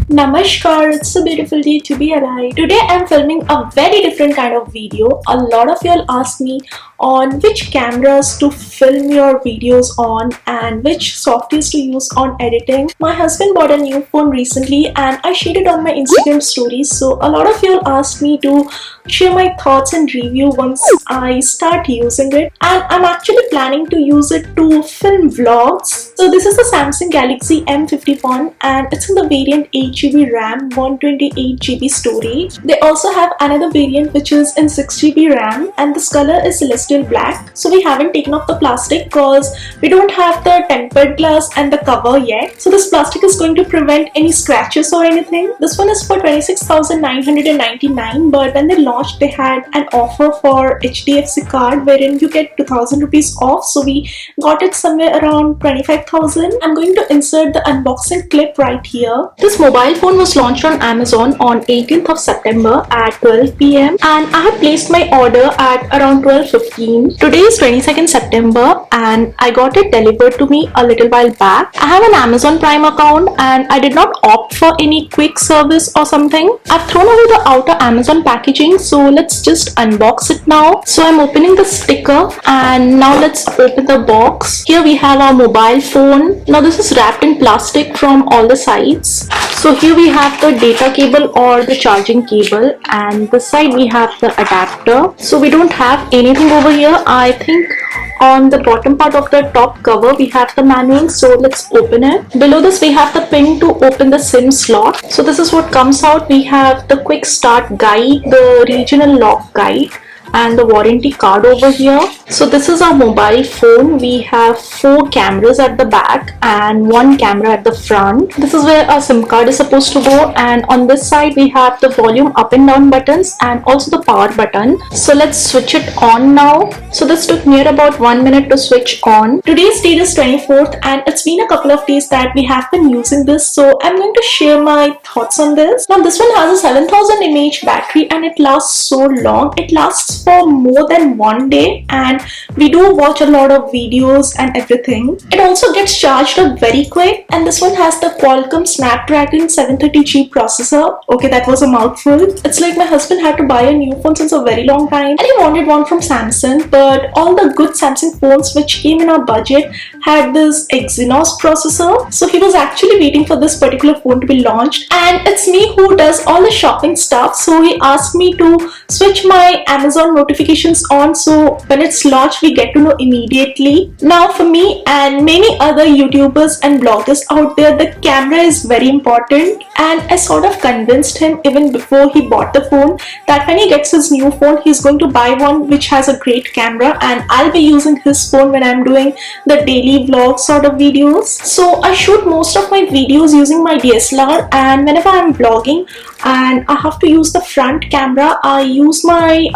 Namaskar, it's a beautiful day to be alive. Today I'm filming a very different kind of video. A lot of y'all ask me on which cameras to film your videos on and which softwares to use on editing. My husband bought a new phone recently and I shared it on my Instagram stories. So a lot of y'all asked me to share my thoughts and review once I start using it. And I'm actually planning to use it to film vlogs. So this is the Samsung Galaxy M51 and it's in the variant 8GB RAM, 128GB storage. They also have another variant which is in 6GB RAM and this color is celestial black. So we haven't taken off the plastic because we don't have the tempered glass and the cover yet. So this plastic is going to prevent any scratches or anything. This one is for 26,999, but when they launched they had an offer for HDFC card wherein you get 2,000 rupees off. So we got it somewhere around 25,000. I'm going to insert the unboxing clip right here. This mobile phone was launched on Amazon on 18th of September at 12 PM and I had placed my order at around 12:15. Today is 22nd September and I got it delivered to me a little while back. I have an Amazon Prime account and I did not opt for any quick service or something. I've thrown away the outer Amazon packaging, so let's just unbox it now. So I'm opening the sticker and now let's open the box. Here we have our mobile phone. Now this is wrapped in plastic from all the sides. So here we have the data cable or the charging cable and this side we have the adapter. So we don't have anything over here. I think on the bottom part of the top cover we have the manual, so let's open it. Below this we have the pin to open the SIM slot. So this is what comes out. We have the quick start guide, the regional lock guide and the warranty card over here. So this is our mobile phone. We have 4 cameras at the back and 1 camera at the front. This is where our SIM card is supposed to go, and on this side we have the volume up and down buttons and also the power button. So let's switch it on now. So this took near about 1 minute to switch on. Today's date is 24th and it's been a couple of days that we have been using this, so I'm going to share my thoughts on this. Now this one has a 7000 mAh battery and it lasts so long. It lasts for more than 1 day and we do watch a lot of videos and everything. It also gets charged up very quick and this one has the Qualcomm Snapdragon 730G processor. Okay, that was a mouthful. It's like my husband had to buy a new phone since a very long time and he wanted one from Samsung, but all the good Samsung phones which came in our budget had this Exynos processor. So he was actually waiting for this particular phone to be launched and it's me who does all the shopping stuff. So he asked me to switch my Amazon notifications on, so when it's launched we get to know immediately. Now for me and many other YouTubers and bloggers out there, the camera is very important and I sort of convinced him even before he bought the phone that when he gets his new phone he's going to buy one which has a great camera and I'll be using his phone when I'm doing the daily vlog sort of videos. So I shoot most of my videos using my DSLR and whenever I'm vlogging and I have to use the front camera, I use my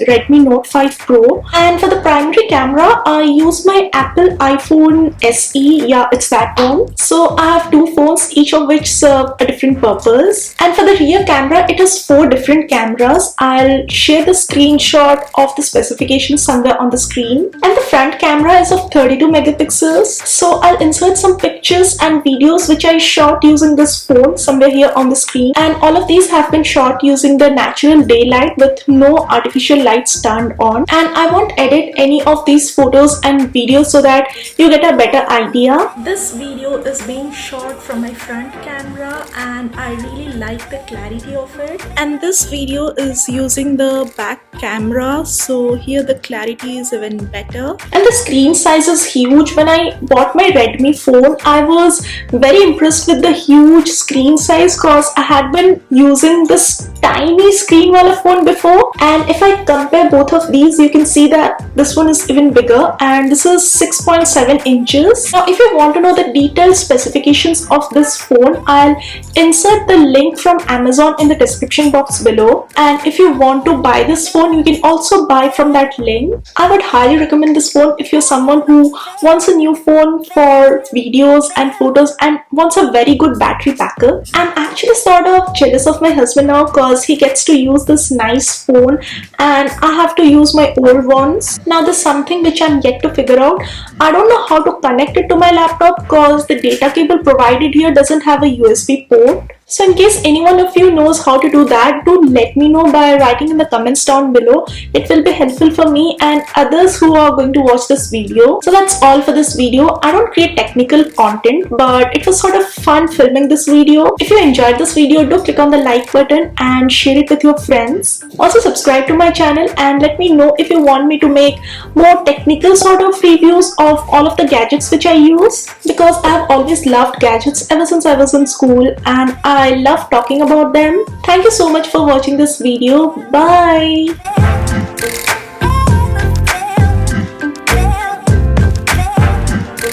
Redmi Note 5 Pro, and for the primary camera I use my Apple iPhone SE. Yeah, it's that one. So I have 2 phones, each of which serve a different purpose. And for the rear camera it is 4 different cameras. I'll share the screenshot of the specifications somewhere on the screen. And the front camera is of 32 megapixels. So I'll insert some pictures and videos which I shot using this phone somewhere here on the screen, and all of these have been shot using the natural daylight with no artificial lights turned on, and I won't edit any of these photos and videos so that you get a better idea. This video is being shot from my front camera and I really like the clarity of it, and this video is using the back camera, so here the clarity is even better and the screen size is huge. When I bought my Redmi phone I was very impressed with the huge screen size because I had been using this tiny screen wala phone before, and if I compare both of these you can see that this one is even bigger and this is 6.7 inches. Now if you want to know the detailed specifications of this phone, I'll insert the link from Amazon in the description box below, and if you want to buy this phone you can also buy from that link. I would highly recommend this phone if you're someone who wants a new phone for videos and photos and wants a very good battery backup. I'm actually sort of jealous of my husband now because because he gets to use this nice phone and I have to use my old ones. Now there's something which I'm yet to figure out. I don't know how to connect it to my laptop because the data cable provided here doesn't have a USB port. So in case any one of you knows how to do that, do let me know by writing in the comments down below. It will be helpful for me and others who are going to watch this video. So that's all for this video. I don't create technical content, but it was sort of fun filming this video. If you enjoyed this video, do click on the like button and share it with your friends. Also subscribe to my channel and let me know if you want me to make more technical sort of reviews of all of the gadgets which I use, because I've always loved gadgets ever since I was in school and I love talking about them. Thank you so much for watching this video. Bye.